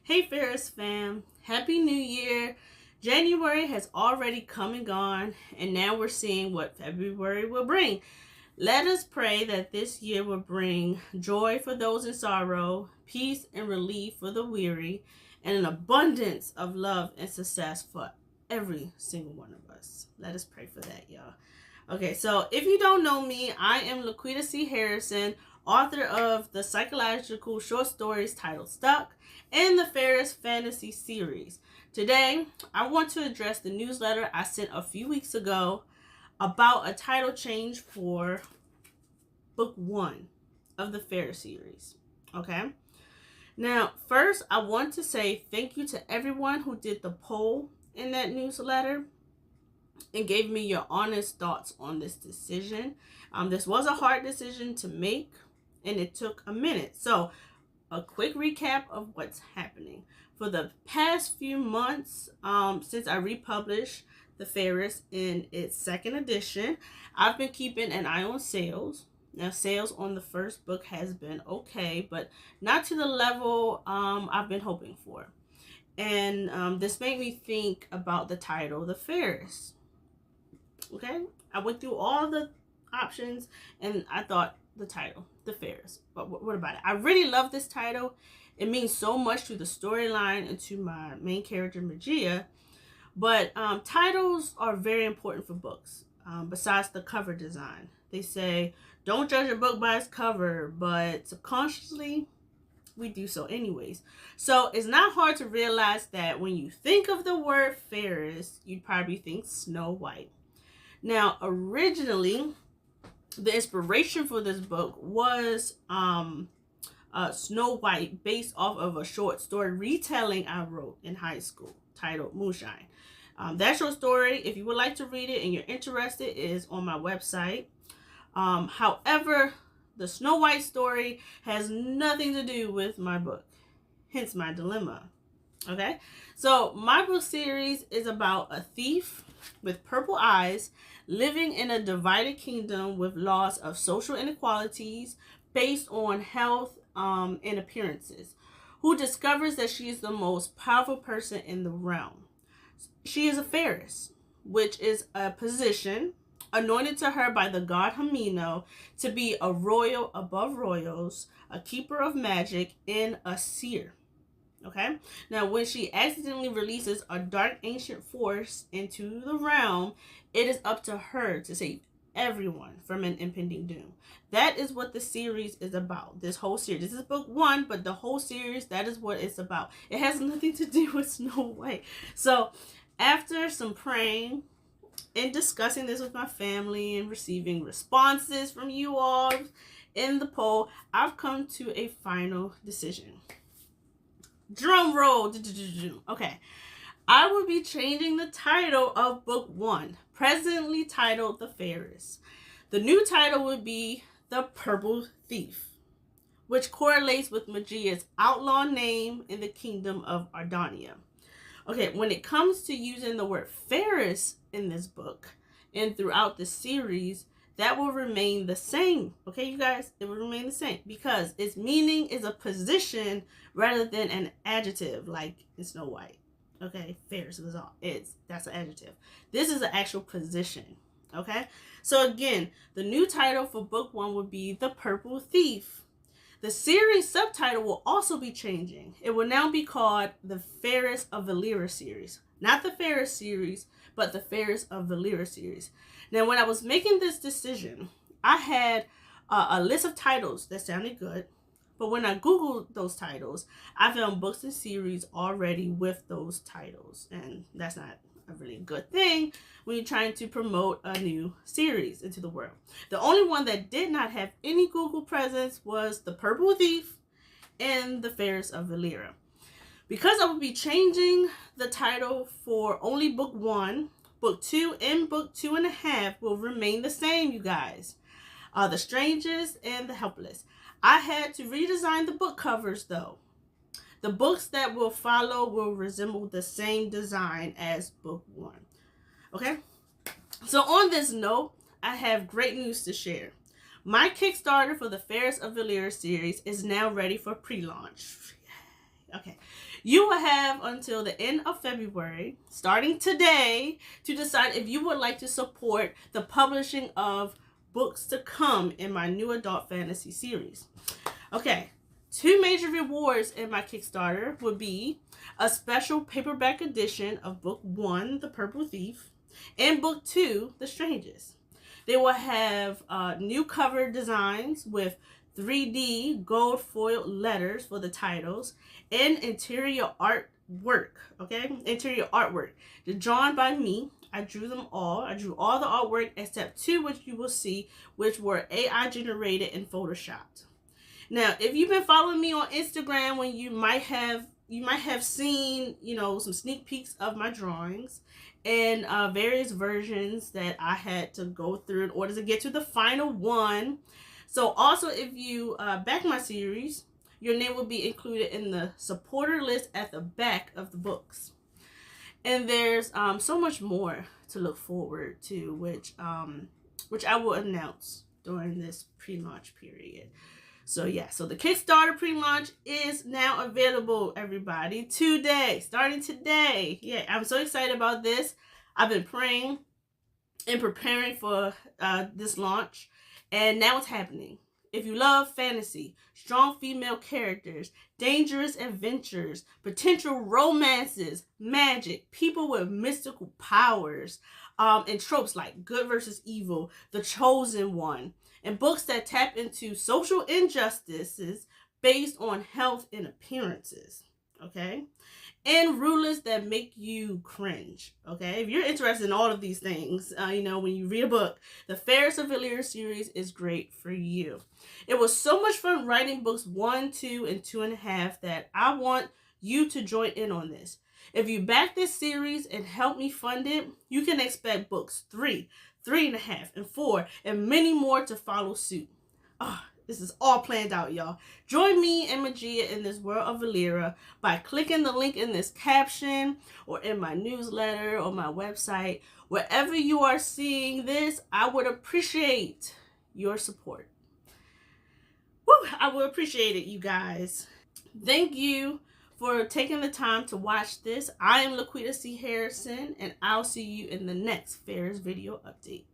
Hey Fairest fam, Happy New Year. January has already come and gone, and now we're seeing what February will bring. Let us pray that this year will bring joy for those in sorrow, peace and relief for the weary, and an abundance of love and success for every single one of us. Let us pray for that, y'all. Okay, so if you don't know me, I am Laquita C. Harrison, author of the psychological short stories titled Stuck and the Fairest fantasy series. Today, I want to address the newsletter I sent a few weeks ago about a title change for book 1 of the Fairest series. Okay? Now, first, I want to say thank you to everyone who did the poll in that newsletter and gave me your honest thoughts on this decision. This was a hard decision to make, and it took a minute. So, a quick recap of what's happening. For the past few months, since I republished The Fairest in its second edition, I've been keeping an eye on sales. Now, sales on the first book has been okay, but not to the level I've been hoping for. And this made me think about the title, The Fairest. Okay, I went through all the options and I thought the title, The Fairest. But what about it? I really love this title. It means so much to the storyline and to my main character, Mageia. But titles are very important for books, besides the cover design. They say, don't judge a book by its cover, but subconsciously, we do so anyways. So it's not hard to realize that when you think of the word Fairest, you'd probably think Snow White. Now, originally, the inspiration for this book was Snow White, based off of a short story retelling I wrote in high school titled Moonshine. That short story, if you would like to read it and you're interested, is on my website. However, the Snow White story has nothing to do with my book, hence my dilemma. Okay, so my book series is about a thief with purple eyes living in a divided kingdom with laws of social inequalities based on health and appearances, who discovers that she is the most powerful person in the realm. She is a Fairest, which is a position anointed to her by the god Hamino to be a royal above royals, a keeper of magic, and a seer. Okay, now when she accidentally releases a dark ancient force into the realm, it is up to her to save everyone from an impending doom. That is what the series is about. This whole series. This is book 1, but the whole series, that is what it's about. It has nothing to do with Snow White. So after some praying and discussing this with my family and receiving responses from you all in the poll, I've come to a final decision. Drum roll. Okay, I will be changing the title of book 1, presently titled The Fairest. The new title would be The Purple Thief, which correlates with Mageia's outlaw name in the Kingdom of Ardania. Okay, when it comes to using the word Fairest in this book and throughout the series, that will remain the same. Okay, you guys, it will remain the same because its meaning is a position rather than an adjective like in Snow White. Okay, Fairest was all. That's an adjective. This is an actual position. Okay, so again, the new title for book 1 would be The Purple Thief. The series subtitle will also be changing. It will now be called The Fairest of Valeera series. Not the Fairest series, but the Fairest of Valeera series. Now, when I was making this decision, I had a list of titles that sounded good. But when I Googled those titles, I found books and series already with those titles. And that's not a really good thing when you're trying to promote a new series into the world. The only one that did not have any Google presence was The Purple Thief and The Fairest of Valeera. Because I will be changing the title for only book 1, book 2 and book 2.5 will remain the same, you guys. The Strangers and the Helpless. I had to redesign the book covers though. The books that will follow will resemble the same design as book 1. Okay? So on this note, I have great news to share. My Kickstarter for the Fairest of Valeera series is now ready for pre-launch. Okay. You will have until the end of February, starting today, to decide if you would like to support the publishing of books to come in my new adult fantasy series. Okay, 2 major rewards in my Kickstarter would be a special paperback edition of Book 1, The Purple Thief, and Book 2, The Strangest. They will have new cover designs with 3D gold foiled letters for the titles and interior artwork. Okay, interior artwork. They're drawn by me. I drew them all. I drew all the artwork except 2, which you will see, which were AI generated and photoshopped. Now, if you've been following me on Instagram, when you might have seen, some sneak peeks of my drawings and various versions that I had to go through in order to get to the final one. So also, if you back my series, your name will be included in the supporter list at the back of the books. And there's so much more to look forward to, which I will announce during this pre-launch period. So the Kickstarter pre-launch is now available, everybody, today, starting today. Yeah, I'm so excited about this. I've been praying and preparing for this launch, and now it's happening. If you love fantasy, strong female characters, dangerous adventures, potential romances, magic, people with mystical powers, and tropes like good versus evil, the chosen one, and books that tap into social injustices based on health and appearances, okay? And rulers that make you cringe, okay? If you're interested in all of these things, when you read a book, the Fairest of Valeera series is great for you. It was so much fun writing books 1, 2, and 2.5 that I want you to join in on this. If you back this series and help me fund it, you can expect books 3, 3.5, and 4, and many more to follow suit. This is all planned out, y'all. Join me and Mageia in this world of Valeera by clicking the link in this caption or in my newsletter or my website. Wherever you are seeing this, I would appreciate your support. Woo, I would appreciate it, you guys. Thank you for taking the time to watch this. I am Laquita C. Harrison, and I'll see you in the next Fairest video update.